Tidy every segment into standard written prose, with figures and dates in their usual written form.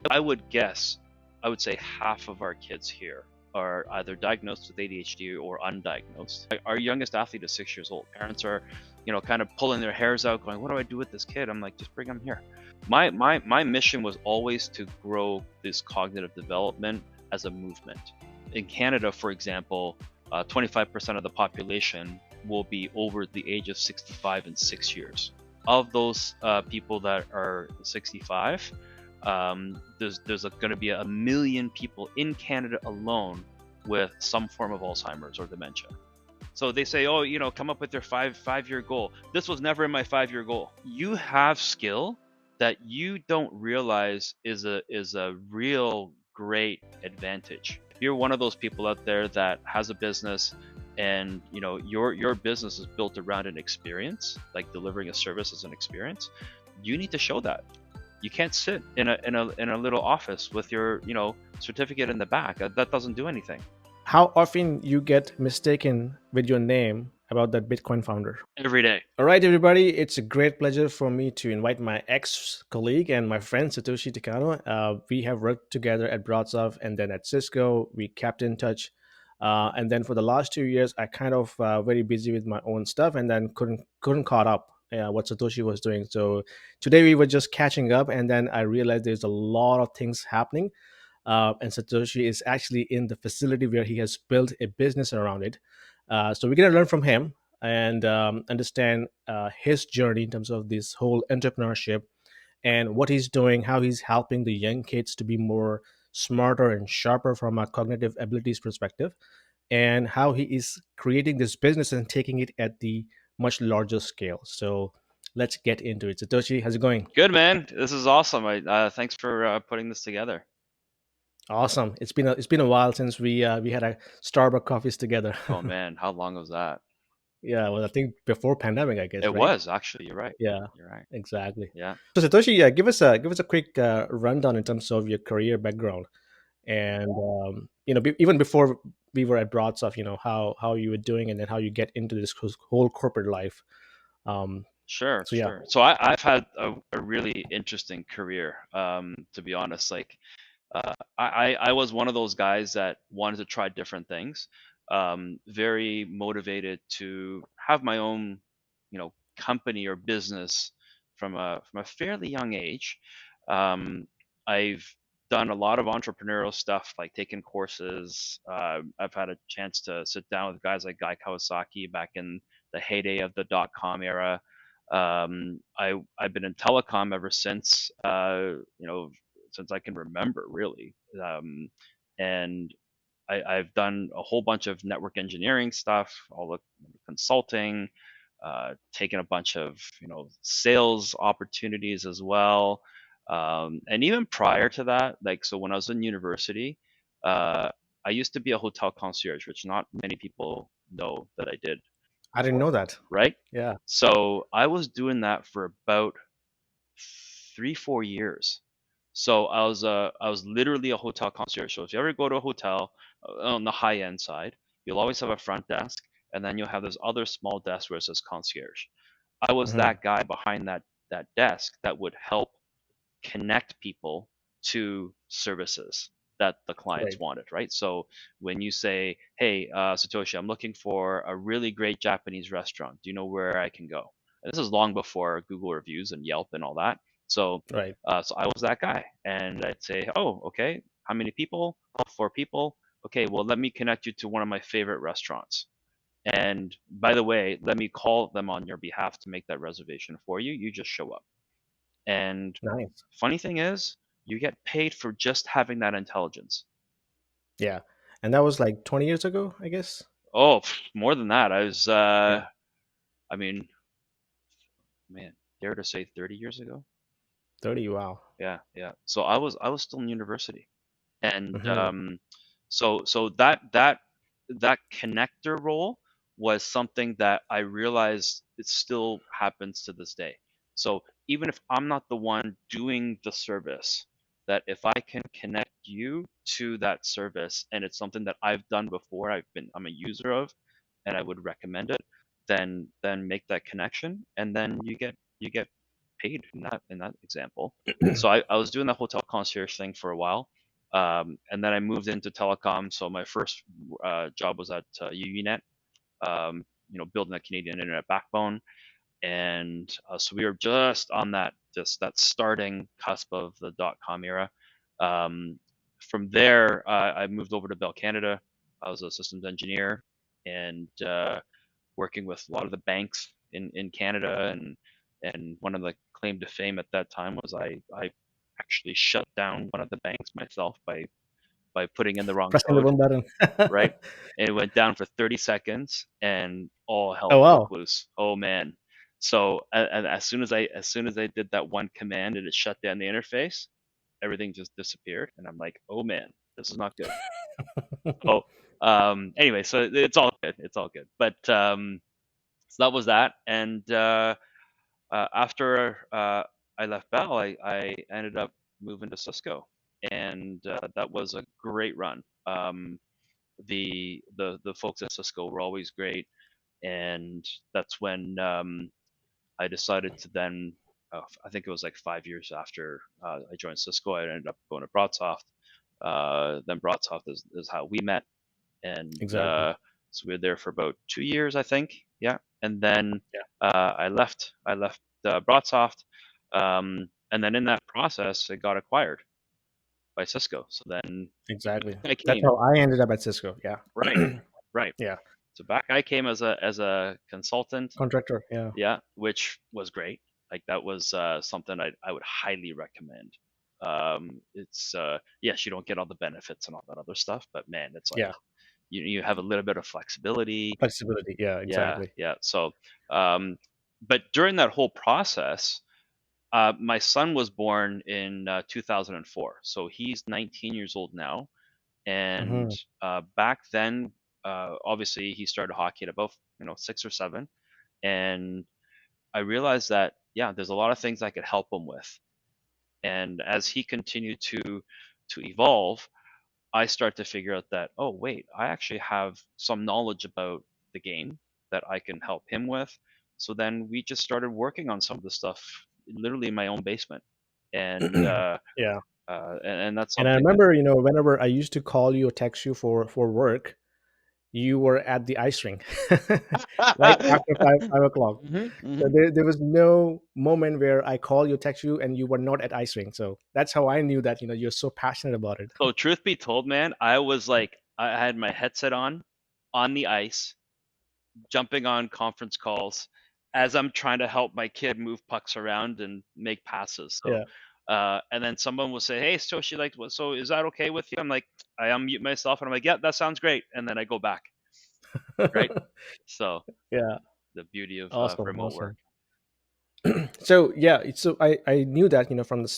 I would guess, I would say half of our kids here are either diagnosed with ADHD or undiagnosed. Our youngest athlete is 6 years old. Parents are, kind of pulling their hairs out, going, "What do I do with this kid?" I'm like, "Just bring him here." My mission was always to grow this cognitive development as a movement. In Canada, for example, 25% of the population will be over the age of 65 in 6 years. Of those people that are 65, there's going to be 1 million people in Canada alone with some form of Alzheimer's or dementia. So they say, "Oh, come up with your five-year goal." This was never in my 5-year goal. You have skill that you don't realize is a real great advantage. If you're one of those people out there that has a business, and your business is built around an experience, like delivering a service as an experience, you need to show that. You can't sit in a little office with your certificate in the back. That doesn't do anything. How often you get mistaken with your name about that Bitcoin founder? Every day. All right, everybody, it's a great pleasure for me to invite my ex-colleague and my friend Satoshi Takano. We have worked together at Broadsoft and then at Cisco. We kept in touch, and then for the last 2 years, I kind of very busy with my own stuff, and then couldn't caught up what Satoshi was doing. So today we were just catching up, and then I realized there's a lot of things happening, and Satoshi is actually in the facility where he has built a business around it. So we're gonna learn from him and understand his journey in terms of this whole entrepreneurship and what he's doing, how he's helping the young kids to be more smarter and sharper from a cognitive abilities perspective, and how he is creating this business and taking it at the much larger scale. So let's get into it. Satoshi, how's it going? Good, man. This is awesome. Thanks for putting this together. Awesome. It's been a while since we had a Starbucks coffees together. Oh man, how long was that? Yeah, well, I think before pandemic, I guess, It right? was actually. You're right. Yeah, You're right. exactly. Yeah. So Satoshi, yeah, give us a quick rundown in terms of your career background, and even before we were at Broadsoft, how you were doing, and then how you get into this whole corporate life. Um, Sure, so yeah, sure. So I've had a really interesting career, to be honest. Like, I was one of those guys that wanted to try different things. Very motivated to have my own, company or business from a fairly young age. I've done a lot of entrepreneurial stuff, like taken courses. I've had a chance to sit down with guys like Guy Kawasaki back in the heyday of the dot-com era. I've been in telecom ever since, since I can remember, really. And I've done a whole bunch of network engineering stuff, all the consulting, taken a bunch of sales opportunities as well. And even prior to that, like, so when I was in university, uh, I used to be a hotel concierge, which not many people know that I did I didn't before, know that. right? Yeah. So I was doing that for about 3 4 years. So I was literally a hotel concierge. So if you ever go to a hotel on the high end side, you'll always have a front desk, and then you'll have this other small desk where it says concierge. I was Hmm. that guy behind that desk that would help connect people to services that the clients Right. wanted, right? So when you say, "Hey, Satoshi, I'm looking for a really great Japanese restaurant. Do you know where I can go?" And this is long before Google reviews and Yelp and all that. So, Right. so I was that guy, and I'd say, "Oh, okay. How many people? Oh, 4 people. Okay, well, let me connect you to one of my favorite restaurants. And by the way, let me call them on your behalf to make that reservation for you. You just show up." And Nice. funny thing is, you get paid for just having that intelligence. Yeah. And that was like 20 years ago, I guess. Oh, more than that. Yeah. I mean, man, dare to say 30 years ago? 30. Wow. Yeah, yeah. So I was still in university. And Hmm. so that connector role was something that I realized it still happens to this day. So even if I'm not the one doing the service, that if I can connect you to that service and it's something that I've done before, I'm a user of, and I would recommend it, then make that connection, and then you get paid in that example. So I was doing the hotel concierge thing for a while, and then I moved into telecom. So my first job was at UUNet, building a Canadian internet backbone, and so we were just on that starting cusp of the .com era. Um, from there, I moved over to Bell Canada. I was a systems engineer and working with a lot of the banks in Canada, and one of the claim to fame at that time was I actually shut down one of the banks myself by putting in the wrong Pressing the code, one button. right? And it went down for 30 seconds, and all hell Oh broke wow. loose. Oh man! So and as soon as I did that one command and it shut down the interface, everything just disappeared, and I'm like, oh man, this is not good. So anyway, so it's all good. It's all good. But so that was that, and after I left Bell, I ended up moving to Cisco, and that was a great run. The folks at Cisco were always great, and that's when I decided to then. I think it was like 5 years after I joined Cisco, I ended up going to Broadsoft. Then Broadsoft is how we met, and Exactly. so we were there for about 2 years, I think. Yeah, and then Yeah. I left. I left Broadsoft, and then in that process, it got acquired by Cisco. So then Exactly. I That's came. how I ended up at Cisco. Yeah. Right, right. Yeah. So back I came as a consultant. Contractor. Yeah. Yeah, which was great. Like that was something I would highly recommend. It's yes, you don't get all the benefits and all that other stuff, but man, it's like Yeah. you have a little bit of flexibility. Flexibility. Yeah. Yeah, Exactly. yeah. So, um, but during that whole process, my son was born in 2004, so he's 19 years old now. And Hmm. back then, obviously, he started hockey at about 6 or 7, and I realized that yeah, there's a lot of things I could help him with. And as he continued to evolve, I start to figure out that, oh, wait, I actually have some knowledge about the game that I can help him with. So then we just started working on some of the stuff literally in my own basement. And Yeah. and that's And I something that remember, whenever I used to call you or text you for work, you were at the ice rink, right after five o'clock. hmm So hmm there was no moment where I call you, text you, and you were not at ice rink. So that's how I knew that you're so passionate about it. So truth be told, man, I was like I had my headset on the ice, jumping on conference calls as I'm trying to help my kid move pucks around and make passes. So, Yeah. and then someone will say, "Hey, so she like, so is that okay with you?" I'm like, I unmute myself and I'm like, "Yeah, that sounds great," and then I go back. Right. So Yeah. the beauty of Awesome. remote work. Awesome. So yeah, so I knew that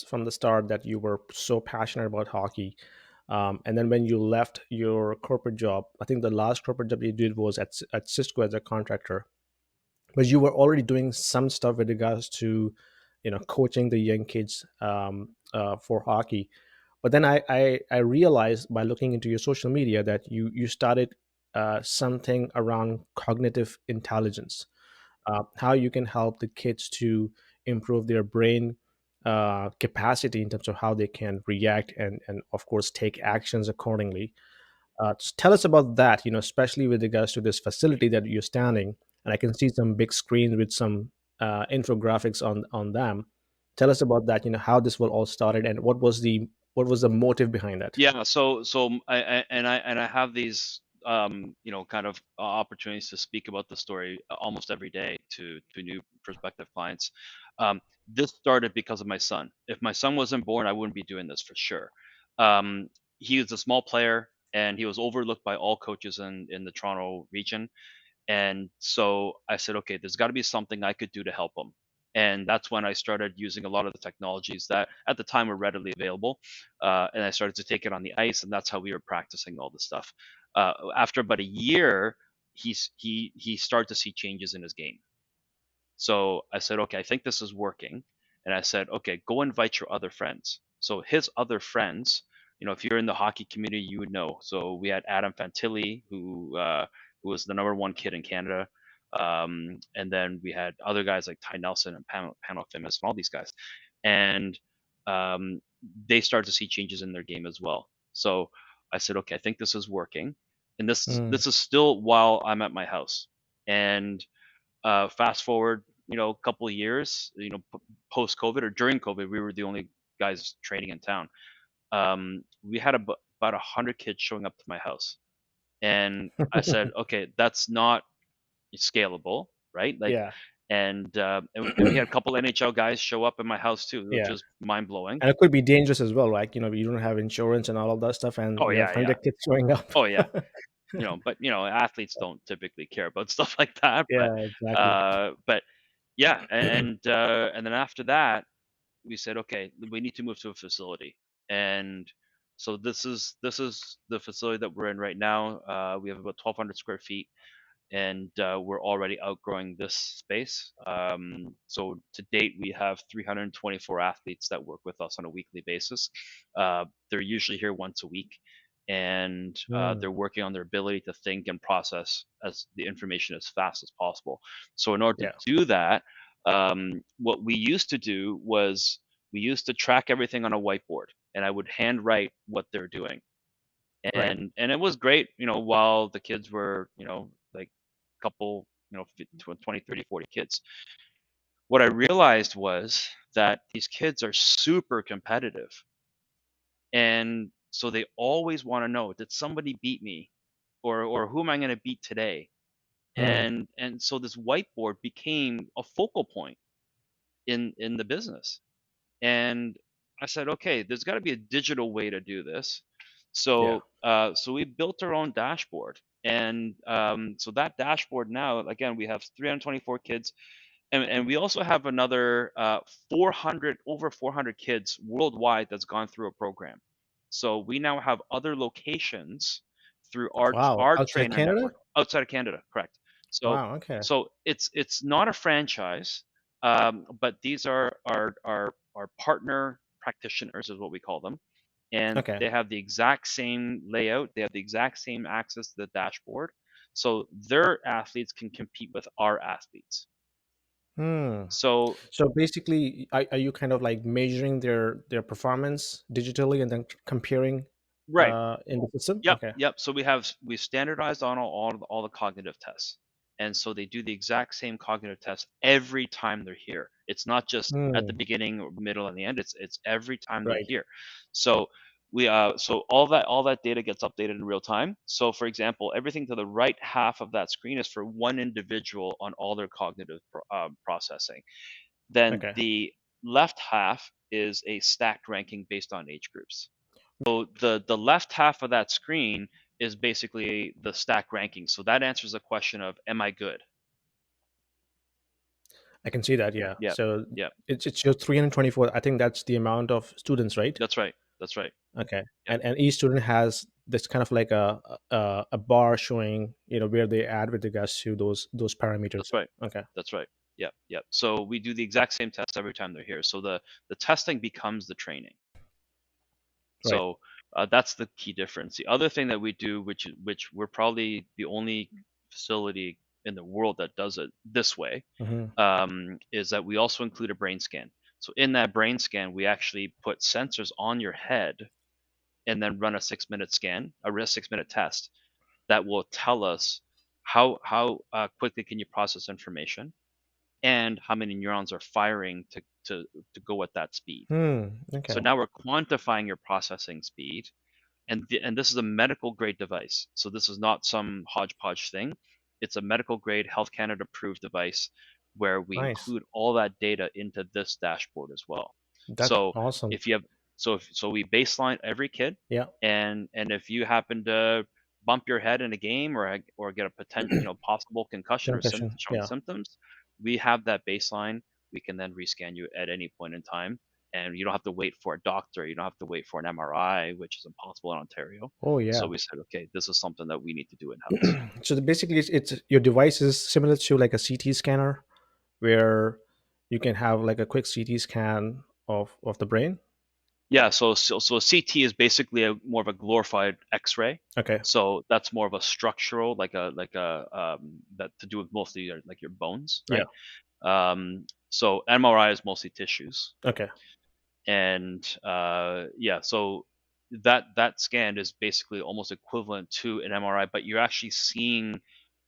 from the start that you were so passionate about hockey, and then when you left your corporate job, I think the last corporate job you did was at Cisco as a contractor, but you were already doing some stuff with regards to coaching the young kids for hockey. But then I realized by looking into your social media that you started something around cognitive intelligence, how you can help the kids to improve their brain capacity in terms of how they can react and of course take actions accordingly. Tell us about that, especially with regards to this facility that you're standing, and I can see some big screens with some infographics on them. Tell us about that, how this will all started and what was the motive behind that. Yeah, so I have these kind of opportunities to speak about the story almost every day to new prospective clients. This started because of my son. If my son wasn't born, I wouldn't be doing this for sure. Um, he was a small player and he was overlooked by all coaches in the Toronto region. And so I said, okay, there's got to be something I could do to help them. And that's when I started using a lot of the technologies that at the time were readily available. And I started to take it on the ice, and that's how we were practicing all this stuff. After about a year, he started to see changes in his game. So I said, okay, I think this is working. And I said, okay, go invite your other friends. So his other friends, if you're in the hockey community, you would know. So we had Adam Fantilli, who was the number one kid in Canada. And then we had other guys like Ty Nelson and Panel Famous and all these guys, and um, they started to see changes in their game as well. So I said, okay, I think this is working, and Mm. this is still while I'm at my house. And fast forward, a couple of years, post COVID or during COVID, we were the only guys training in town. We had about 100 kids showing up to my house, and I said, okay, that's not scalable, right? Like, Yeah. and we had a couple NHL guys show up in my house too, which Yeah. was mind blowing. And it could be dangerous as well, right? You don't have insurance and all of that stuff, and Oh you have yeah, yeah. 100 kids showing up. Oh yeah. But athletes don't typically care about stuff like that. Yeah, exactly. But yeah, and then after that, we said, okay, we need to move to a facility, and so this is the facility that we're in right now. We have about 1,200 square feet, and we're already outgrowing this space. So to date, we have 324 athletes that work with us on a weekly basis. They're usually here once a week, and Mm. they're working on their ability to think and process as the information as fast as possible. So in order to Yeah. do that, what we used to do was we used to track everything on a whiteboard, and I would handwrite what they're doing, Right. and it was great, while the kids were, like couple, 20, 30, 40 kids. What I realized was that these kids are super competitive, and so they always want to know, did somebody beat me, or who am I going to beat today? Mm. And so this whiteboard became a focal point in the business. And I said, okay, there's got to be a digital way to do this. Yeah. So we built our own dashboard, and so that dashboard now, again, we have 324 kids, and we also have another 400, over 400 kids worldwide that's gone through a program. So we now have other locations through Wow. our Outside trainer Canada? network outside of Canada, correct? So Wow. Okay. it's not a franchise, but these are our partner practitioners is what we call them, and Okay. they have the exact same layout. They have the exact same access to the dashboard, so their athletes can compete with our athletes. Hmm. So So basically, are you kind of like measuring their performance digitally and then comparing right. in the system? Yep, Okay. yep. So we standardized on all the cognitive tests, and so they do the exact same cognitive tests every time they're here. It's not just at the Hmm. beginning or middle and the end. It's every time they're Right. here. So so all that data gets updated in real time. So for example, everything to the right half of that screen is for one individual on all their cognitive processing. Then Okay. the left half is a stacked ranking based on age groups. So the left half of that screen is basically the stack ranking. So that answers the question of, am I good? I can see that. Yeah. Yeah, So yeah, it's just 324. I think that's the amount of students, right? that's right, that's right. Okay. Yeah, And each student has this kind of like a bar showing where they add with regards to those parameters. that's right, Okay. that's right. Yeah, yeah. So we do the exact same test every time they're here. So the testing becomes the training. Right. So that's the key difference. The other thing that we do, which we're probably the only facility in the world that does it this way, Hmm. is that we also include a brain scan. So in that brain scan, we actually put sensors on your head and then run a 6 minute scan, a 6 minute test that will tell us how quickly can you process information and how many neurons are firing to go at that speed. Hmm. So Okay. now we're quantifying your processing speed, and this is a medical grade device. So this is not some hodgepodge thing. It's a medical grade Health Canada approved device where we Nice. include all that data into this dashboard as well. That's So awesome. if you have so we baseline every kid, Yeah. and if you happen to bump your head in a game or get a potential possible concussion or Concussion. showing Yeah. symptoms, we have that baseline. We can then rescan you at any point in time, and you don't have to wait for a doctor. You don't have to wait for an MRI, which is impossible in Ontario. Oh So yeah. we said, okay, this is something that we need to do in house. So basically, it's your device is similar to like a CT scanner, where you can have like a quick CT scan of the brain. Yeah, so CT is basically a more of a glorified X-ray. Okay. So that's more of a structural, that to do with mostly like your bones, Yeah. right? So MRI is mostly tissues, Okay. and yeah, so that scan is basically almost equivalent to an MRI, but you're actually seeing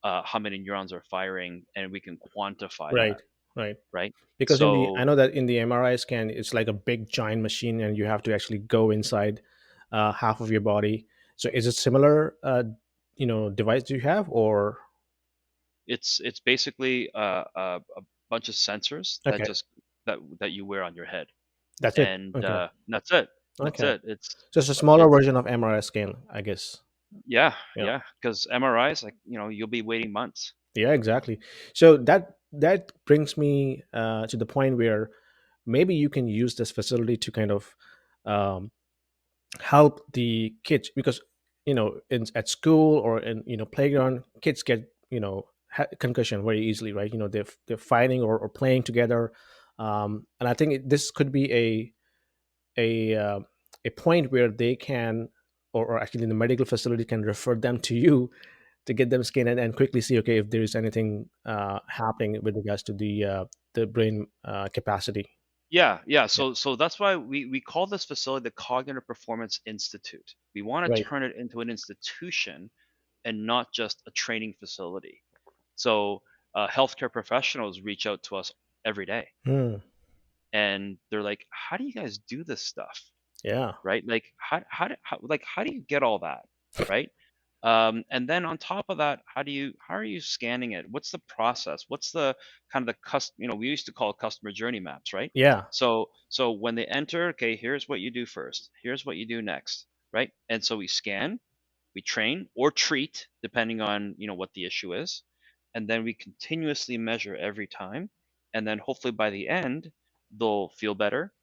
how many neurons are firing, and we can quantify that, Right. Right. right? Because in the I So know that in the MRI scan, it's like a big giant machine, and you have to actually go inside half of your body. So is it similar, device do you have, or it's basically a bunch of sensors that okay, just that you wear on your head, that's it. and Okay. that's it. That's Okay. it. So it's a smaller It's version of MRI scan, I guess. yeah, Yeah. yeah. Because MRIs, like you'll be waiting months. Yeah, exactly. So that brings me to the point where maybe you can use this facility to kind of um, help the kids, because at school or in playground, kids get concussion very easily, right? They're fighting or playing together, and I think this could be a uh, a point where they can, or actually the medical facility can refer them to you to get them scanned, and quickly see, okay, if there is anything happening with regards to the brain capacity. Yeah, yeah. Yeah. So that's why we call this facility the Cognitive Performance Institute. We want to Right. turn it into an institution and not just a training facility. So healthcare professionals reach out to us every day, Hmm. and they're like, "How do you guys do this stuff?" Yeah. Right? Like how do you get all that, right? And then on top of that, how are you scanning it? What's the process? What's the kind of the we used to call it customer journey maps, right? Yeah. So when they enter, okay, here's what you do first. Here's what you do next, right? And so we scan, we train or treat depending on, what the issue is, and then we continuously measure every time, and then hopefully by the end they'll feel better.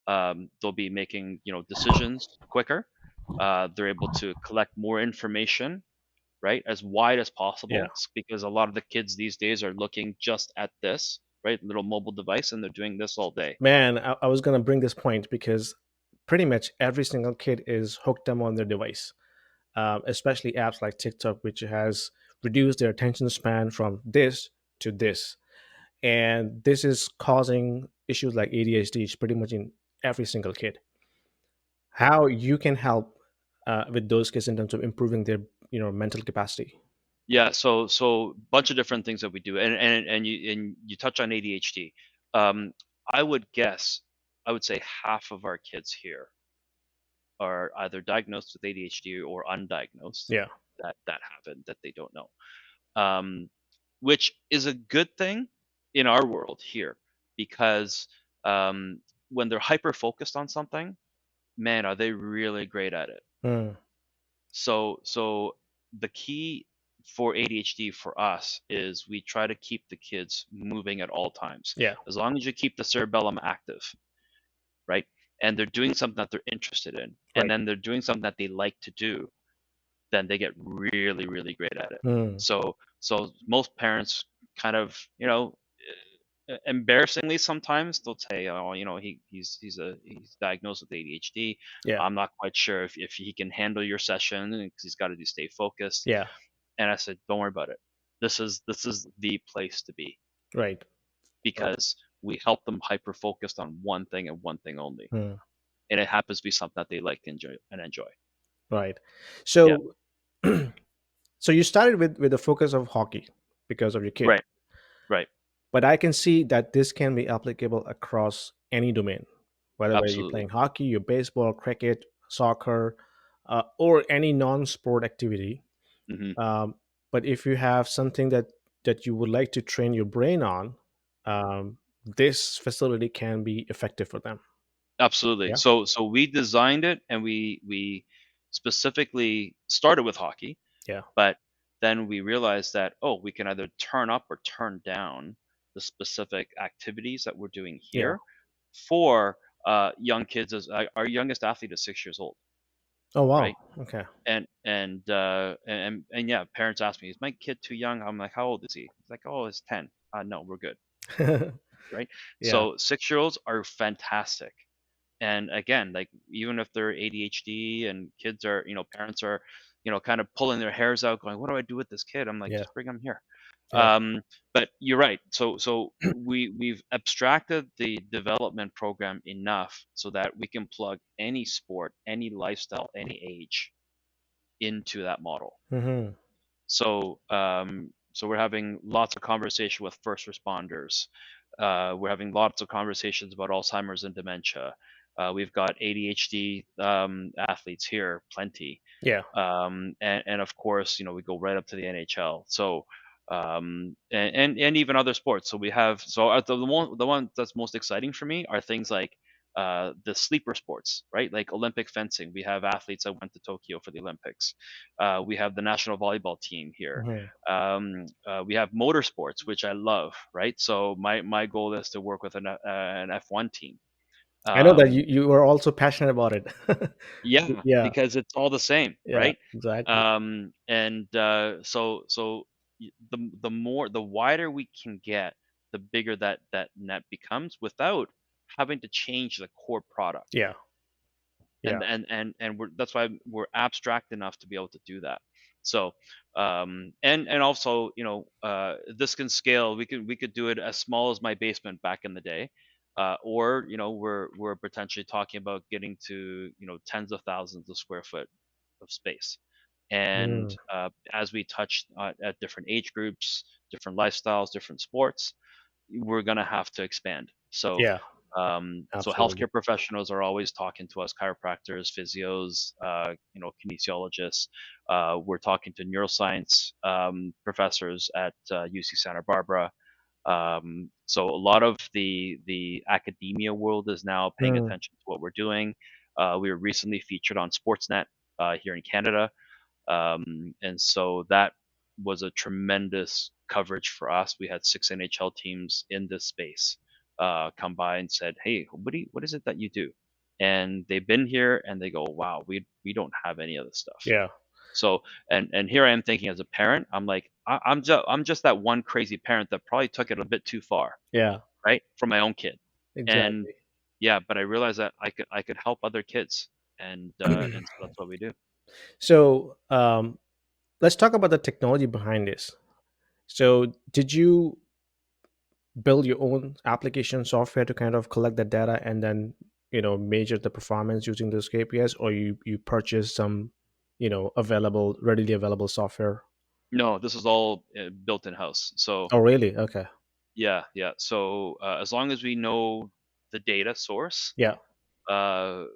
They'll be making decisions quicker. They're able to collect more information, right, as wide as Yeah. possible, because a lot of the kids these days are looking just at this, right, little mobile device, and they're doing this all day. Man, I was gonna bring this point because pretty much every single kid is hooked them on their device, especially apps like TikTok, which has reduced their attention span from this to this, and this is causing issues like ADHD. It's pretty much in every single kid. How you can help with those kids in terms of improving their mental capacity? Yeah, so bunch of different things that we do, and you touch on ADHD. Um, I would guess, I would say half of our kids here are either diagnosed with ADHD or undiagnosed. Yeah. That happened that they don't know, um, which is a good thing in our world here, because um, when they're hyper focused on something, man, are they really great at it. Mm, So the key for ADHD for us is we try to keep the kids moving at all times. yeah. As long as you keep the cerebellum active, right? And they're doing something that they're interested in, and Right. then they're doing something that they like to do, then they get really, really great at it. Mm, So most parents kind of, embarrassingly sometimes they'll say, "Oh, he's diagnosed with ADHD. yeah. I'm not quite sure if he can handle your session because he's got to stay focused." Yeah. And I said, "Don't worry about it. This is the place to be, Right. Right. because we help them hyper focused on one thing and one thing only, Mm, and it happens to be something that they like to enjoy." right. Yeah. So so you started with the focus of hockey because of your kid, Right. Right. but I can see that this can be applicable across any domain, whether you're Absolutely. playing hockey, your baseball, cricket, soccer, or any non-sport activity. Hmm. Um, but if you have something that you would like to train your brain on, this facility can be effective for them. Absolutely. Yeah. So we designed it, and we specifically started with hockey, Yeah. but then we realized that, oh, we can either turn up or turn down the specific activities that we're doing Yeah. here for young kids. As our youngest athlete is 6 years old, Oh wow. right? Okay. And yeah, parents ask me, "Is my kid too young?" I'm like, "How old is he?" He's like, "Oh, he's 10." No, we're good, right? Yeah. So 6-year-olds are fantastic, And again, like even if they're ADHD and kids are, parents are, kind of pulling their hairs out, going, "What do I do with this kid?" I'm like, Yeah. just bring them here. Yeah. But you're right. So we've abstracted the development program enough so that we can plug any sport, any lifestyle, any age into that model. Hmm. So we're having lots of conversation with first responders. We're having lots of conversations about Alzheimer's and dementia. We've got ADHD athletes here, plenty, Yeah. and of course, we go right up to the NHL. So and even other sports. So we have the one that's most exciting for me are things like the sleeper sports, right? Like Olympic fencing. We have athletes that went to Tokyo for the Olympics. We have the national volleyball team here. Hmm. We have motorsports, which I love, right? So my goal is to work with an F1 team. I know that Um, you were also passionate about it. yeah, Yeah. because it's all the same, Yeah. right? Exactly. And the more the wider we can get, the bigger that net becomes without having to change the core product. Yeah. Yeah. And that's why we're abstract enough to be able to do that. So and also, this can scale. We could do it as small as my basement back in the day, or we're potentially talking about getting to tens of thousands of square foot of space. And Mm. as we touch at different age groups, different lifestyles, different sports, we're going to have to expand. So, Yeah. so Absolutely. healthcare professionals are always talking to us, chiropractors, physios, kinesiologists. We're talking to neuroscience professors at UC Santa Barbara. So a lot of the academia world is now paying Mm. attention to what we're doing. We were recently featured on Sportsnet here in Canada, and so that was a tremendous coverage for us. We had 6 NHL teams in this space come by and said, "Hey, what is it that you do?" And they've been here and they go, "Wow, we don't have any of this stuff." Yeah. So and here I am thinking as a parent, I'm like, I'm just that one crazy parent that probably took it a bit too far, Yeah. right, for my own kid. And Exactly. yeah, but I realized that I could help other kids, and so that's what we do. So let's talk about the technology behind this. So did you build your own application software to kind of collect the data and then measure the performance using those KPIs, or you purchase some available readily available software? No, this is all built in house. So Oh, really? Okay. yeah, yeah. So as long as we know the data source, Yeah.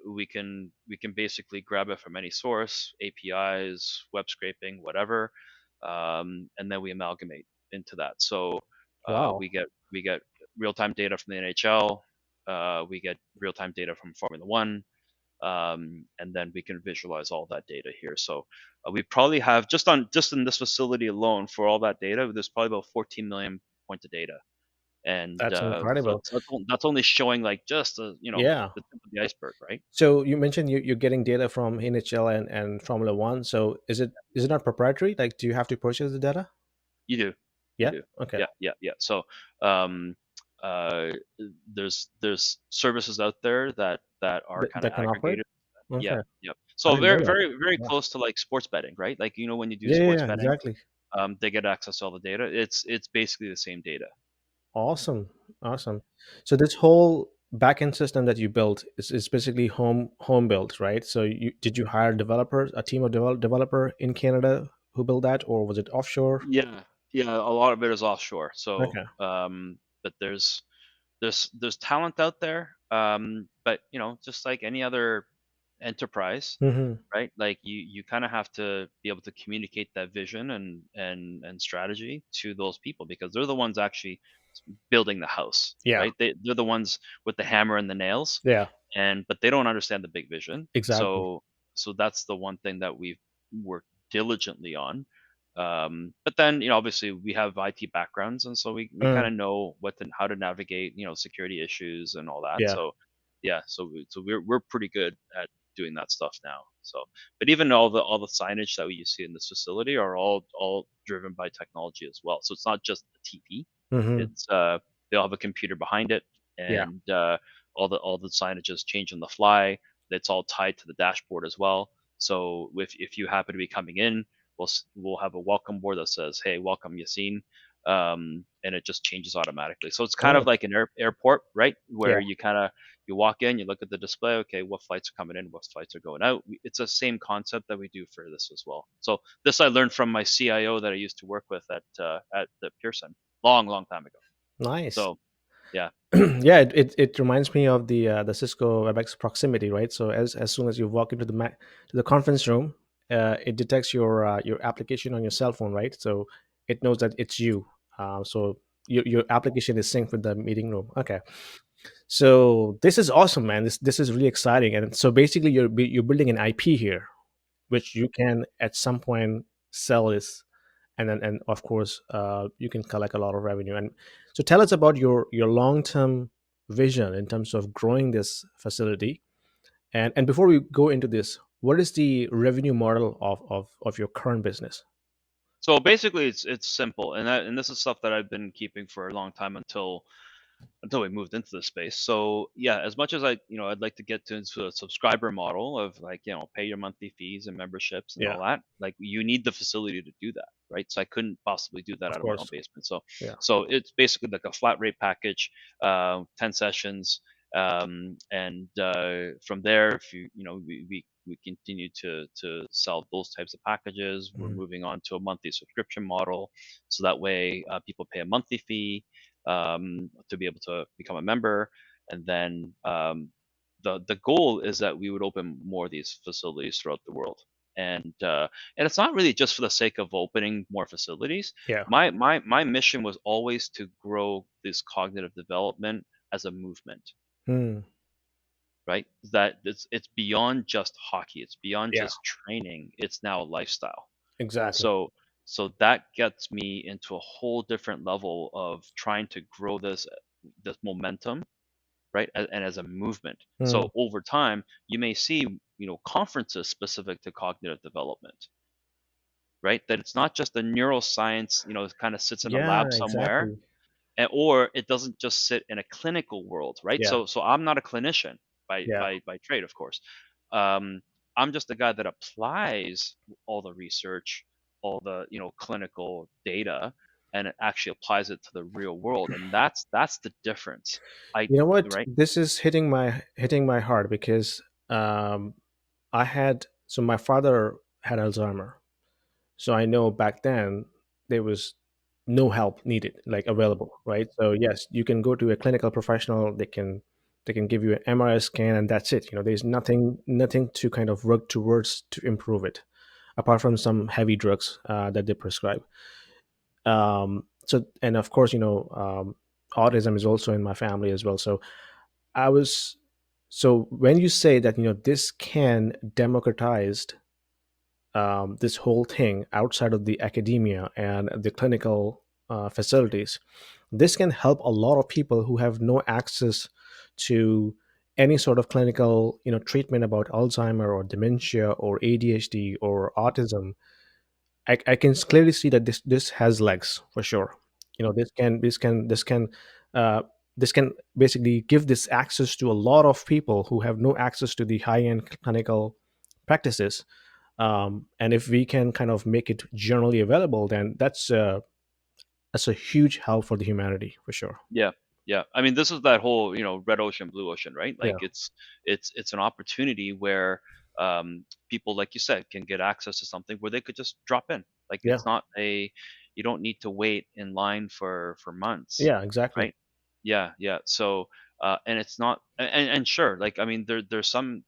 we can basically grab it from any source, APIs, web scraping, whatever, and then we amalgamate into that. So Wow. we get real time data from the NHL, we get real time data from Formula One, and then we can visualize all that data here. So we probably have just in this facility alone for all that data, there's probably about 14 million points of data, and That's so incredible. that's only showing like just Yeah. the tip of the iceberg, right? So you mentioned you're getting data from NHL and Formula One. So is it not proprietary? Like, do you have to purchase the data? You do, you Yeah. do, Okay. yeah, yeah, yeah. So um, uh, there's services out there that are kind of That can offer it. aggregated. Yeah, Okay. yeah. I So didn't know very, that. very, very Yeah. close to like sports betting, right? Like when you do Yeah. Yeah. sports Yeah, betting, exactly. they get access to all the data. It's basically the same data. Awesome. Awesome. So this whole backend system that you built is basically home built, right? So did you hire developers, a team of developer in Canada who built that, or was it offshore? Yeah, yeah. A lot of it is offshore. So, Okay. but there's talent out there. But just like any other enterprise, Hmm. right? Like you kind of have to be able to communicate that vision and strategy to those people because they're the ones actually building the house, Yeah. right? They're the ones with the hammer and the nails, Yeah. but they don't understand the big vision. Exactly. So that's the one thing that we've worked diligently on. But then obviously we have IT backgrounds, and so we kind Mm, of know how to navigate security issues and all that. yeah. So yeah, so we're pretty good at doing that stuff now. So, but even all the signage that we see in this facility are all driven by technology as well. So it's not just the TV. Hmm. It's they'll have a computer behind it, Yeah. and all the signages change on the fly. It's all tied to the dashboard as well. So if you happen to be coming in, we'll have a welcome board that says, "Hey, welcome, Yasin," and it just changes automatically. So it's kind of Oh, like an airport, right? yeah, Where you walk in, you look at the display. Okay, what flights are coming in? What flights are going out? It's the same concept that we do for this as well. So this I learned from my CIO that I used to work with at the Pearson long time ago. nice. So yeah. Yeah, it reminds me of the Cisco WebEx proximity, right? So as soon as you walk into the conference room, it detects your application on your cell phone, right? So it knows that it's you. So your application is synced with the meeting room. Okay, so this is awesome, man. This is really exciting. And so basically, you're building an IP here, which you can at some point sell this, and of course you can collect a lot of revenue. And so tell us about your long-term vision in terms of growing this facility. And before we go into this, what is the revenue model of your current business? So basically, it's simple, and this is stuff that I've been keeping for a long time until we moved into the space. So yeah, as much as I'd like to get into a subscriber model of like, pay your monthly fees and memberships and Yeah, all that. Like you need the facility to do that, right? So I couldn't possibly do that of out of my own course. basement. So, Yeah. so it's basically like a flat rate package, 10 sessions. And from there, if we continue to sell those types of packages, we're Mhm. moving on to a monthly subscription model. So that way, people pay a monthly fee to be able to become a member. And then the goal is that we would open more of these facilities throughout the world. And it's not really just for the sake of opening more facilities. Yeah. My mission was always to grow this cognitive development as a movement, Hmm. right? That it's beyond just hockey. It's beyond Yeah, just training. It's now a lifestyle. exactly. So that gets me into a whole different level of trying to grow this momentum, right? And as a movement. Hmm. So over time, you may see, conferences specific to cognitive development, right? That it's not just the neuroscience, it kind of sits in a Yeah, lab somewhere, exactly. or it doesn't just sit in a clinical world, right? Yeah. So I'm not a clinician by Yeah. by by trade, of course. Um, I'm just a guy that applies all the research, all the clinical data, and it actually applies it to the real world, and that's the difference. I You know what? Right? This is hitting my heart because um, I had so my father had Alzheimer. So I know back then there was no help needed, like available, right? So yes, you can go to a clinical professional. They can give you an MRI scan, and that's it. There's nothing to kind of work towards to improve it, apart from some heavy drugs that they prescribe. So and of course, autism is also in my family as well. So I was so when you say that this can democratize this whole thing outside of the academia and the clinical facilities, this can help a lot of people who have no access to any sort of clinical treatment about Alzheimer or dementia or ADHD or autism. I can clearly see that this has legs for sure. Uh, this can basically give this access to a lot of people who have no access to the high end clinical practices. And if we can kind of make it generally available, then that's a huge help for the humanity for sure. Yeah, yeah. I mean, this is that whole, red ocean, blue ocean, right? Yeah, Like it's an opportunity where people, like you said, can get access to something where they could just drop in. Like yeah, it's not a, you don't need to wait in line for months, yeah, exactly. right? Yeah, yeah. So and it's not, and sure, like I mean, there's some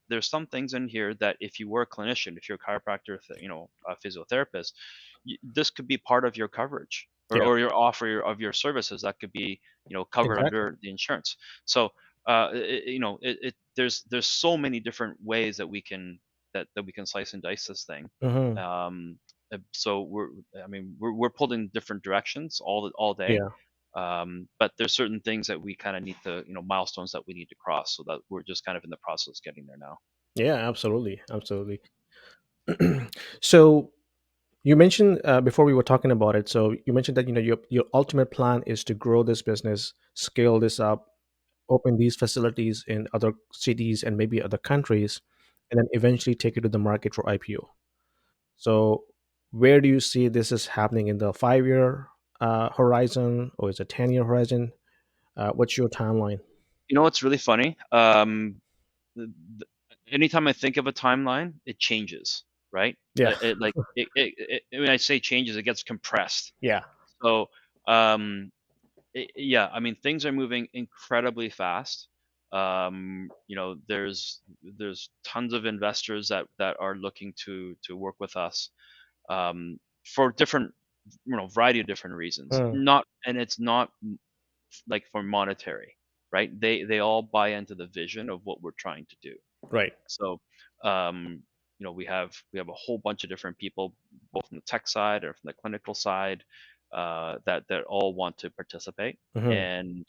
things in here that if you were a clinician, if you're a chiropractor, a physiotherapist, this could be part of your coverage or, Yeah, or your offer of your services that could be covered exactly. under the insurance. So there's so many different ways that we can slice and dice this thing. Hmm. So I mean we're pulled in different directions all day. Yeah, But there's certain things that we kind of need to, milestones that we need to cross, so that we're just kind of in the process of getting there now. yeah, absolutely, absolutely. So you mentioned before we were talking about it. So you mentioned that your ultimate plan is to grow this business, scale this up, open these facilities in other cities and maybe other countries, and then eventually take it to the market for IPO. So, where do you see this is happening in the 5 year horizon, or is it 10-year horizon? What's your timeline? You know what's really funny? The, the, anytime I think of a timeline, it changes, right? Yeah, When I say changes, it gets compressed. yeah. So, yeah, I mean, things are moving incredibly fast. There's tons of investors that are looking to work with us, for different, variety of different reasons. Mm, Not, and it's not like for monetary, right? They all buy into the vision of what we're trying to do. right. So, um, we have a whole bunch of different people, both from the tech side or from the clinical side, that all want to participate. Hmm. And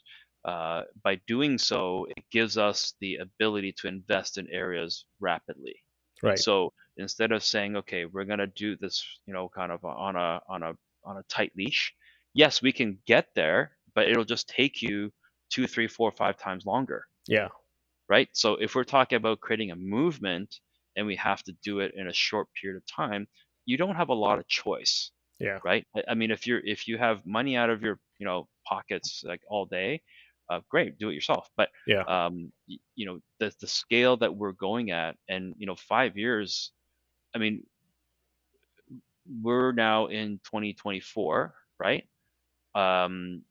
by doing so, it gives us the ability to invest in areas rapidly. Right. So instead of saying, okay, we're gonna do this, kind of on a tight leash. Yes, we can get there, but it'll just take you two, three, four, 5 times longer, Yeah. right? So if we're talking about creating a movement and we have to do it in a short period of time, you don't have a lot of choice, Yeah. right? I mean, if you have money out of your pockets like all day, great, do it yourself. But Yeah. the scale that we're going at, and 5 years. I mean, we're now in 2024, right? Um,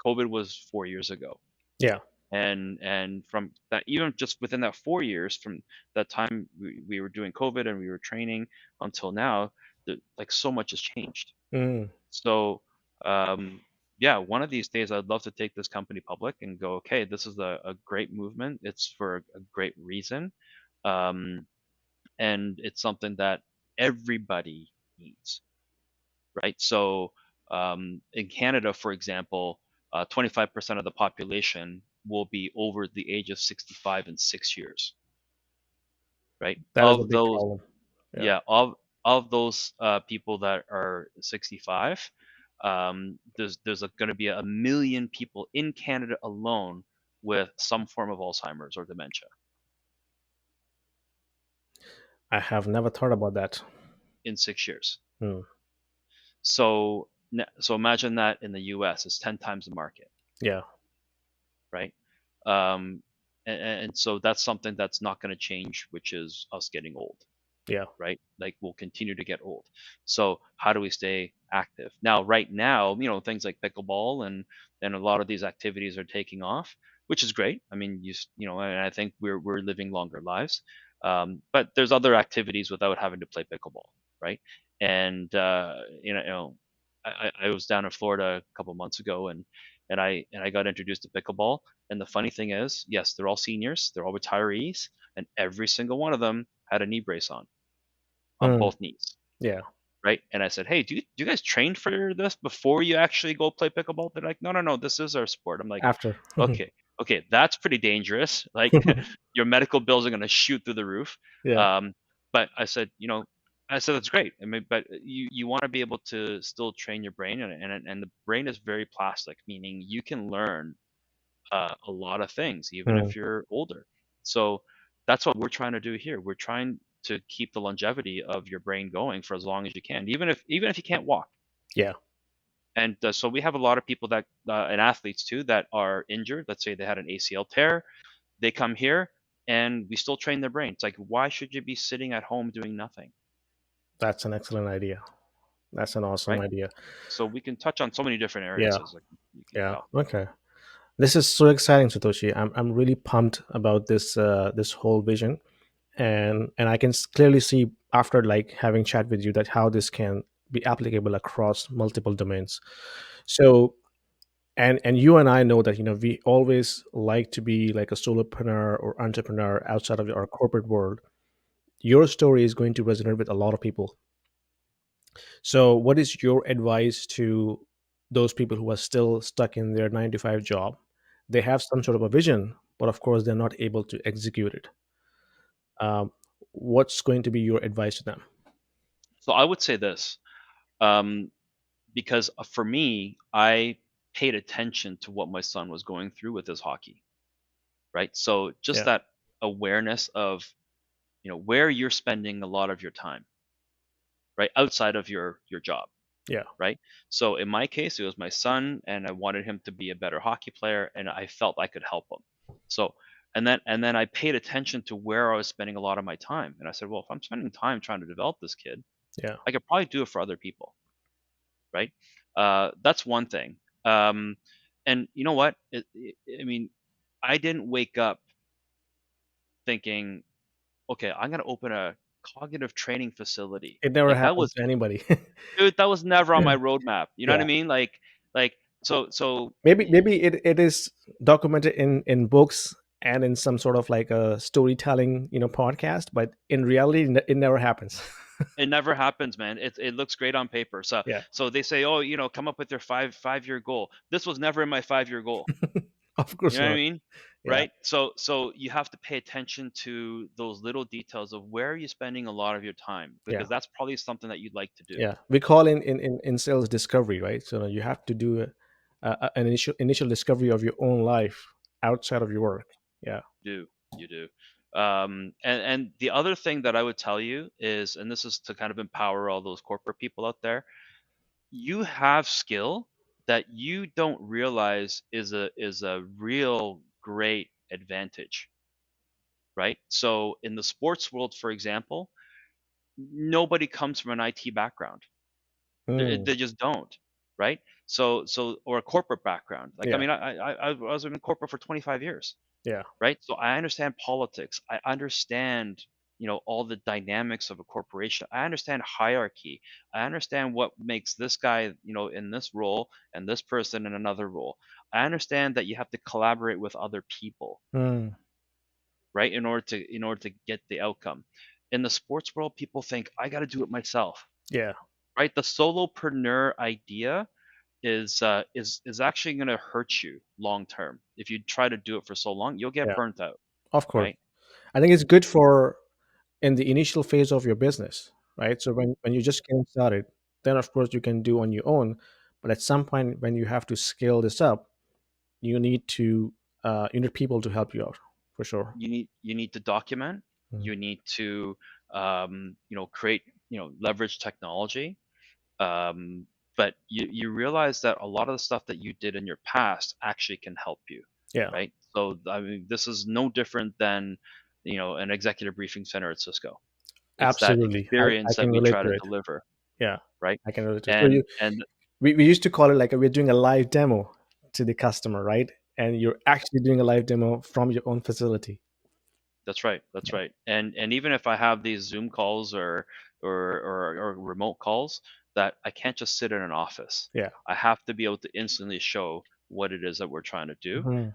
COVID was 4 years ago, Yeah. and from that, even just within that 4 years from that time we were doing COVID and we were training until now, like so much has changed. Mm, So yeah, one of these days I'd love to take this company public and go, okay, this is a great movement, it's for a great reason, um, and it's something that everybody needs, right? So in Canada, for example, 25% of the population will be over the age of 65 in 6 years, right? that is a big problem. Yeah. Yeah, of those people that are 65, there's going to be a million people in Canada alone with some form of Alzheimer's or dementia I have never thought about that. in 6 years. Hmm. So imagine that in the U.S. is 10 times the market, Yeah. right? Um, and so that's something that's not going to change, which is us getting old, Yeah. right? Like we'll continue to get old. So how do we stay active? Now, right now, things like pickleball and a lot of these activities are taking off, which is great. I mean, and I think we're living longer lives. But there's other activities without having to play pickleball, right? And I was down in Florida a couple months ago, and I got introduced to pickleball. And the funny thing is, yes, they're all seniors, they're all retirees, and every single one of them had a knee brace on Mm, both knees, yeah. right? And I said, hey, do you guys train for this before you actually go play pickleball? They're like, no, no, no, this is our sport. I'm like, After. okay, okay, that's pretty dangerous. Like your medical bills are going to shoot through the roof. Yeah. Um, but I said that's great. I mean, but you want to be able to still train your brain, and the brain is very plastic, meaning you can learn a lot of things, even Mm, if you're older. So that's what we're trying to do here. We're trying to keep the longevity of your brain going for as long as you can, even if you can't walk. yeah. And so we have a lot of people that and athletes too that are injured. Let's say they had an ACL tear, they come here, and we still train their brain. It's like, why should you be sitting at home doing nothing, That's an excellent idea. That's an awesome right? idea. So we can touch on so many different areas Yeah. as like you can Yeah. tell. Okay. This is so exciting, Satoshi. I'm really pumped about this whole vision, and I can clearly see after like having chat with you that how this can be applicable across multiple domains. So, and you and I know that we always like to be like a solopreneur or entrepreneur outside of our corporate world. Your story is going to resonate with a lot of people. So, what is your advice to those people who are still stuck in their 9 to 5 job? They have some sort of a vision, but of course, they're not able to execute it. Um, what's going to be your advice to them? So I would say this. Um, because for me, I paid attention to what my son was going through with his hockey. right? So just Yeah. that awareness of, where you're spending a lot of your time, right? Outside of your job, Yeah. right? So in my case, it was my son, and I wanted him to be a better hockey player, and I felt I could help him. So, and then I paid attention to where I was spending a lot of my time, and I said, well, if I'm spending time trying to develop this kid, Yeah. I could probably do it for other people, right? That's one thing. Um, and you know what? I mean, I didn't wake up thinking, okay, I'm gonna open a cognitive training facility. It never Like that happened was, to anybody. dude, that was never on Yeah. my roadmap. You know what Yeah. I mean? Like so Maybe it is documented in books and in some sort of like a storytelling, podcast, but in reality it never happens. it never happens, man. It looks great on paper. So Yeah. so they say, oh, come up with your five-year goal. This was never in my 5-year goal. Of You course know what I not. mean? Yeah. Right? So you have to pay attention to those little details of where are you spending a lot of your time, Yeah. because that's probably something that you'd like to do. Yeah, we call in sales discovery, right? So you have to do an initial discovery of your own life outside of your work. Yeah. Do you do? And the other thing that I would tell you is, and this is to kind of empower all those corporate people out there, you have skill that you don't realize is a real great advantage, right? So in the sports world, for example, nobody comes from an IT background. Mm, They just don't, right? So or a corporate background. Like, I yeah. mean, I was in corporate for 25 years, Yeah. right? So I understand politics. I understand, all the dynamics of a corporation. I understand hierarchy. I understand what makes this guy, in this role and this person in another role. I understand that you have to collaborate with other people, Mm, right? In order to get the outcome. In the sports world, people think I got to do it myself, yeah. right? The solopreneur idea is actually going to hurt you long term. If you try to do it for so long, you'll get Yeah. burnt out, Of course. right? I think it's good for in the initial phase of your business, right? So when you just getting started, then of course you can do on your own. But at some point when you have to scale this up, you need people to help you out for sure. You need to document. Mm. You need to create, leverage technology. um, but you realize that a lot of the stuff that you did in your past actually can help you, Yeah. right? So I mean, this is no different than, an executive briefing center at Cisco. It's that Absolutely. I experience that can we relate try to to it. deliver, Yeah, right? I can relate to it. So And we used to call it like we're doing a live demo to the customer, right? And you're actually doing a live demo from your own facility. That's right. That's Yeah. right. And even if I have these Zoom calls or remote calls, that I can't just sit in an office. Yeah. I have to be able to instantly show what it is that we're trying to do. Mhm.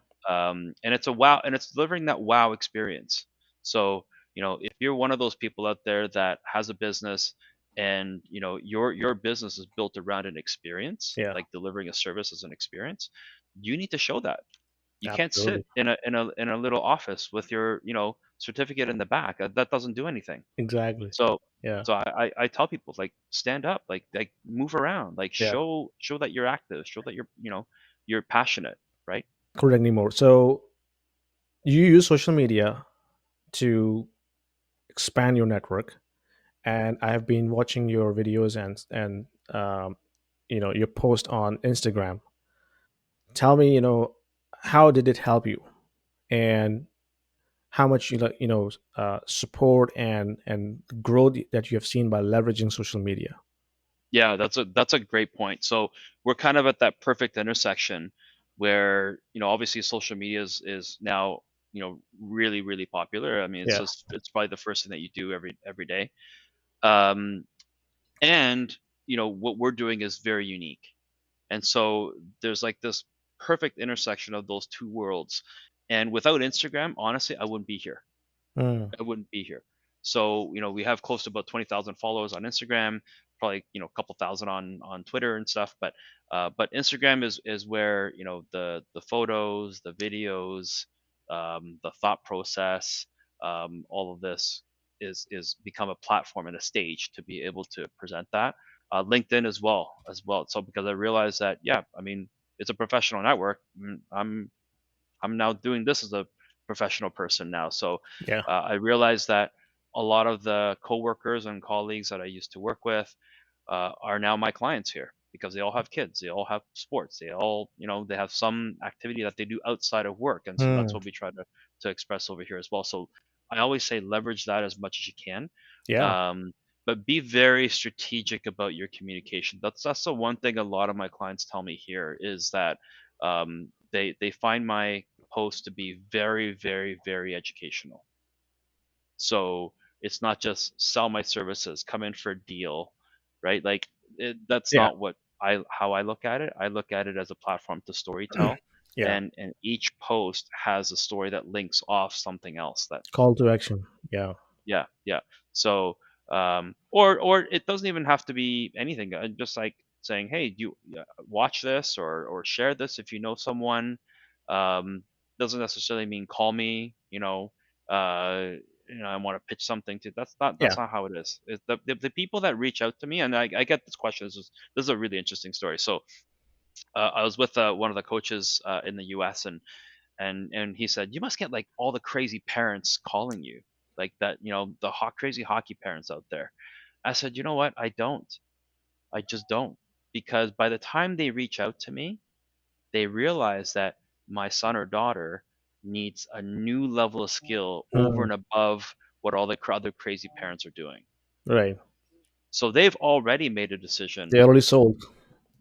And it's a wow, and it's delivering that wow experience. So, if you're one of those people out there that has a business, and your business is built around an experience, Yeah. like delivering a service as an experience, you need to show that. You can't sit Absolutely. in a little office with your, certificate in the back. That doesn't do anything. Exactly. So Yeah. so I tell people, like, stand up, like move around, like Yeah. show that you're active, show that you're passionate, right? Couldn't agree more. So you use social media to expand your network, and I have been watching your videos and your post on Instagram. Tell me, how did it help you, and how much support and growth that you have seen by leveraging social media. Yeah, that's a great point. So we're kind of at that perfect intersection where, obviously social media is now, really, really popular. I mean, Yeah. it's probably the first thing that you do every day. Um, and what we're doing is very unique. And so there's like this perfect intersection of those two worlds. And without Instagram, honestly, I wouldn't be here. Mm, I wouldn't be here. So, we have close to about 20,000 followers on Instagram, probably, a couple thousand on Twitter and stuff. But Instagram is where, the photos, the videos, the thought process, all of this is become a platform and a stage to be able to present that. LinkedIn as well. So because I realized that, yeah, I mean, it's a professional network. I'm now doing this as a professional person now. So Yeah. I realized that a lot of the coworkers and colleagues that I used to work with are now my clients here because they all have kids, they all have sports, they all, they have some activity that they do outside of work, and so that's Mm. what we try to express over here as well. So I always say leverage that as much as you can, Yeah. um, but be very strategic about your communication. That's the one thing a lot of my clients tell me here is that they find my posts to be very, very, very educational. So it's not just sell my services, come in for a deal, right? Like that's Yeah. not what I how I look at it. I look at it as a platform to story tell, Yeah. and each post has a story that links off something else that Call to action. Yeah. yeah, yeah. So, or it doesn't even have to be anything. Just like saying, "Hey, do you watch this or share this if you know someone." Doesn't necessarily mean call me. I want to pitch something to. That's Yeah. not how it is. The people that reach out to me, and I get this question. This is a really interesting story. So, I was with one of the coaches in the U.S. and he said, you must get like all the crazy parents calling you, like that, the crazy hockey parents out there. I said, you know what, I just don't, because by the time they reach out to me, they realize that my son or daughter needs a new level of skill over Mm. and above what all the other crazy parents are doing. Right. So they've already made a They decision. already sold.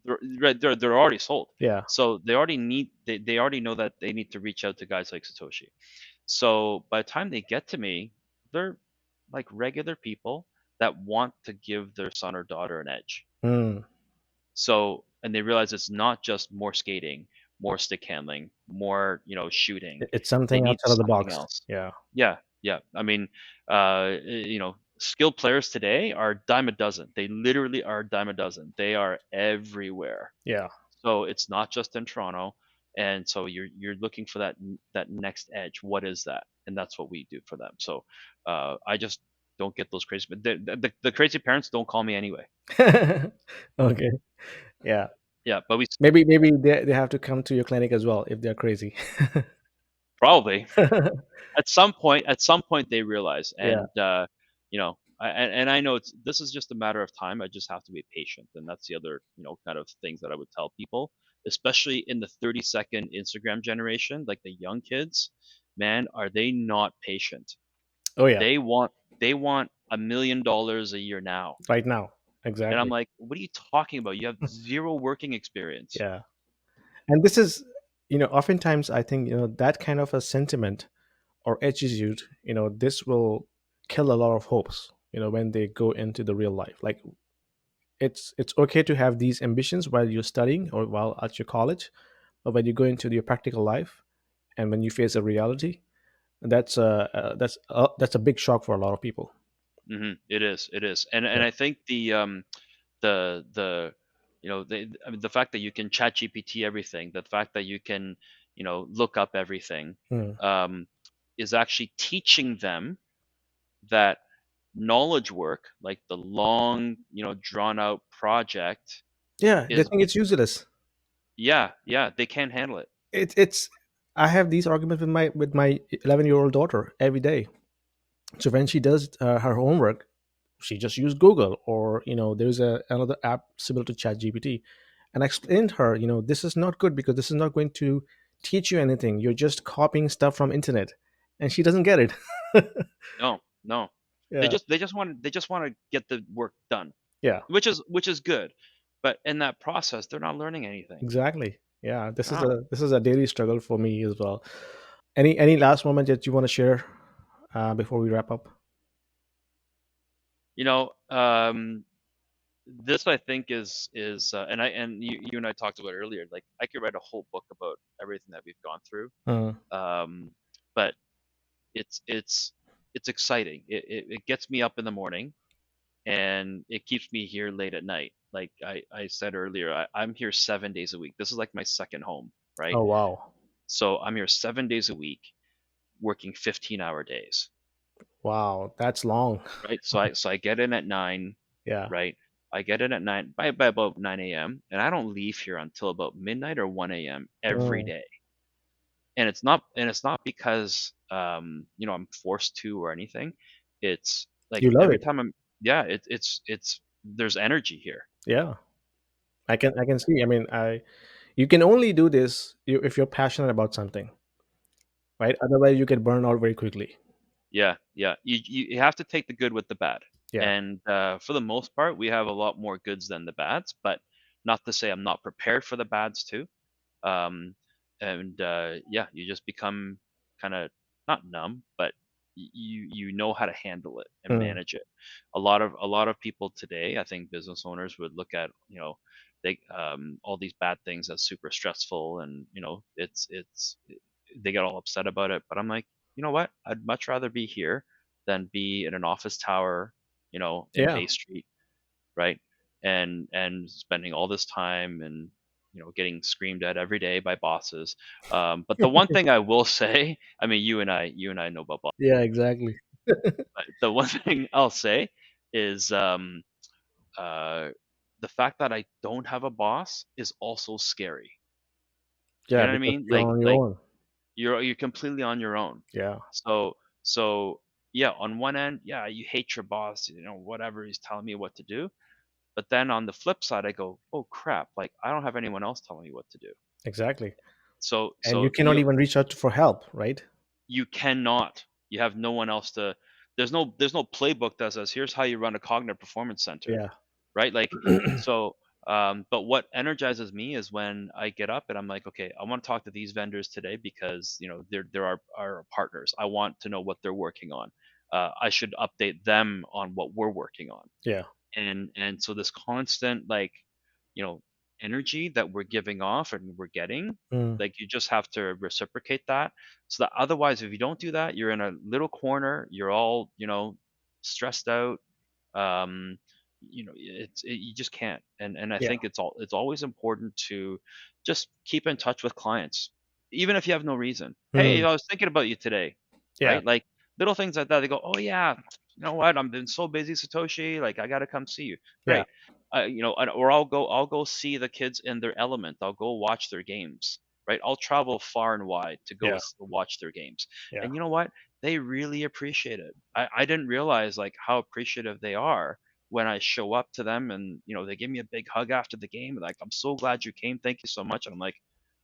They're already sold. Yeah. So they already know that they need to reach out to guys like Satoshi. So by the time they get to me, they're like regular people that want to give their son or daughter an edge. Mm. So, and they realize it's not just more skating, more stick handling, more, shooting. It's They something need outside of the something box. else. Yeah. Yeah, yeah. I mean, skilled players today are dime a dozen. They literally are dime a dozen. They are everywhere. Yeah. So it's not just in Toronto, and so you're looking for that next edge. What is that? And that's what we do for them. So I just don't get those crazy. But the crazy parents don't call me anyway. Okay. Yeah. Yeah, but we Maybe they have to come to your clinic as well if they're crazy. probably at some point they realize, Yeah. and and I know this is just a matter of time. I just have to be patient, and that's the other kind of things that I would tell people, especially in the 30-second Instagram generation, like the young kids. Man, are they not patient? Oh yeah. They want $1 million a year now, Right now. and I'm Exactly. like, what are you talking about? You have zero working experience. Yeah. And this is, oftentimes I think, that kind of a sentiment or attitude, this will kill a lot of hopes, when they go into the real life. Like it's okay to have these ambitions while you're studying or while at your college, but when you go into your practical life and when you face a reality, that's a big shock for a lot of people. It is, and Yeah. I think the I mean, the fact that you can chat GPT everything, the fact that you can look up everything, Mm. um, is actually teaching them that knowledge work, like the long drawn out project, Yeah, they is think it's useless. yeah, they can't handle it. It's I have these arguments with my 11-year-old daughter every day. So when she does her homework, she just use Google, or there's another app similar to ChatGPT, and I explained to her, this is not good because this is not going to teach you anything. You're just copying stuff from internet, and she doesn't get it. No, no, they Yeah, just they just want to get the work done, yeah, which is good, but in that process, they're not learning anything. exactly. Yeah, this They're is not. a daily struggle for me as well. Any last moment that you want to share before we wrap up? You know, this I think and you and I talked about it earlier. Like I could write a whole book about everything that we've gone through, Uh, um, but it's it's exciting. It gets me up in the morning and it keeps me here late at night. Like I said earlier, I'm here 7 days a week. This is like my second home, right? oh wow, So I'm here 7 days a week, working 15-hour days, wow, that's long. right? So I get in at 9, Yeah. right? I get in at 9 by about 9 a.m. and I don't leave here until about midnight or 1 a.m. every Mm. day. and it's not because you know, I'm forced to or anything. It's like You love every it. time I'm yeah, it's there's energy here. Yeah, I can see. I mean, I you can only do this if you're passionate about something, right? Otherwise, you get burned out very quickly. Yeah, yeah. You have to take the good with the bad. Yeah. And for the most part, we have a lot more goods than the bads, but not to say I'm not prepared for the bads too. Um, and yeah, you just become kind of not numb, but you know how to handle it and Mm. manage it. A lot of people today, I think business owners would look at, you know, they all these bad things as super stressful, and you know, they get all upset about it. But I'm like, you know what? I'd much rather be here than be in an office tower, you know, in Yeah. Bay Street, right? And spending all this time and you know getting screamed at every day by bosses. But the one thing I will say, I mean, you and I know about bosses. Yeah. Exactly. But the one thing I'll say is uh, the fact that I don't have a boss is also scary. You Yeah, know what I because mean? you're on your Like own. you're completely on your own. Yeah. So so yeah, on one end, yeah, you hate your boss, you know, whatever he's telling me what to do. But then on the flip side, I go, oh crap, like I don't have anyone else telling me what to do. Exactly. And you So cannot even reach out for help, right? you cannot. You have no one else to. There's no playbook that says here's how you run a cognitive performance center, Yeah. right? Like so. But what energizes me is when I get up and I'm like, okay, I want to talk to these vendors today because you know they're our partners. I want to know what they're working on. I should update them on what we're working on. Yeah. And so this constant like you know energy that we're giving off and we're getting, Mm. like you just have to reciprocate that, so that otherwise if you don't do that you're in a little corner, you're all you know stressed out. um you know you just can't. And I Yeah. think it's always important to just keep in touch with clients even if you have no reason. Hey, Mm. I was thinking about you today, Yeah. right? Like little things like that. They go, oh yeah, you know what, I've been so busy, Satoshi, like I gotta come see you. Yeah. Great. You know, or I'll go see the kids in their element, I'll go watch their games, right? I'll travel far and wide to go Yeah. watch their games. Yeah. And you know what, they really appreciate it. I didn't realize like how appreciative they are when I show up to them and you know they give me a big hug after the game, like I'm so glad you came, thank you so much. And I'm like,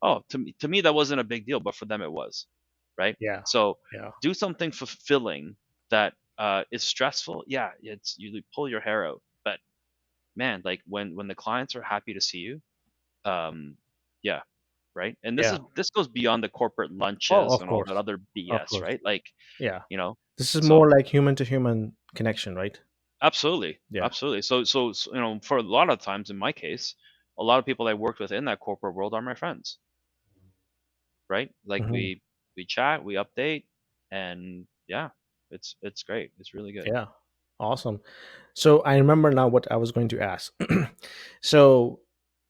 oh, to me that wasn't a big deal, but for them it was, right? Yeah. So Yeah. do something fulfilling that is stressful. Yeah, it's you pull your hair out, but man, like when the clients are happy to see you, um, yeah, right. And Yeah. this goes beyond the corporate Oh, lunches of and all that course. other Of BS, course. right? Like Yeah. you know, This is so more like human to human connection, right? absolutely, Yeah. absolutely. So you know, for a lot of times in my case, a lot of people I worked with in that corporate world are my friends, right? Like Hmm. we chat, we update, and yeah, it's great. It's really good. Yeah. Awesome. So I remember now what I was going to ask. So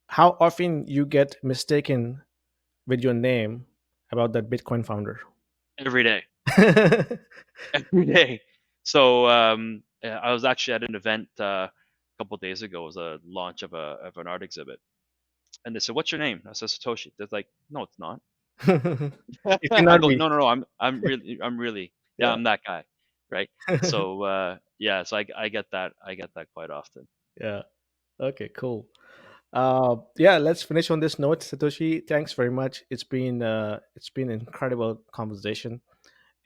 how often you get mistaken with your name about that Bitcoin founder? Every day. Every day. So I was actually at an event a couple of days ago. It was a launch of a of an art exhibit, and they said, "What's your name?" I said, "Satoshi." They're like, "No, it's not." It I cannot go, be. "No, no, no. I'm really yeah, Yeah. I'm that guy, right?" So yeah, so I get that quite often. Yeah. Okay, cool. Yeah, let's finish on this note. Satoshi, thanks very much. It's been an incredible conversation.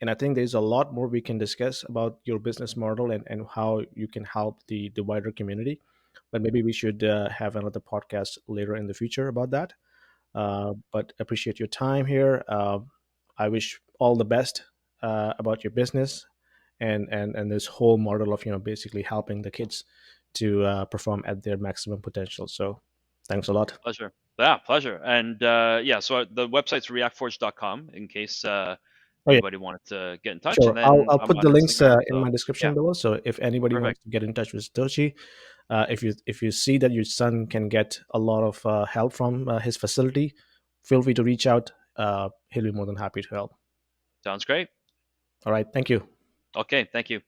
And I think there's a lot more we can discuss about your business model and how you can help the wider community. But maybe we should have another podcast later in the future about that. But appreciate your time here. I wish all the best about your business and this whole model of basically helping the kids to perform at their maximum potential. So thanks a lot. Pleasure. Yeah, pleasure. And yeah, so the website's reactforge.com in case Oh yeah, anybody wanted to get in touch. sure. And I'll then I'll I'm put on the links Instagram. in So my yeah, description below. So if anybody wants perfect. to get in touch with Satoshi, if you see that your son can get a lot of help from his facility, feel free to reach out. He'll be more than happy to help. Sounds great. All right. Thank you. Okay, thank you.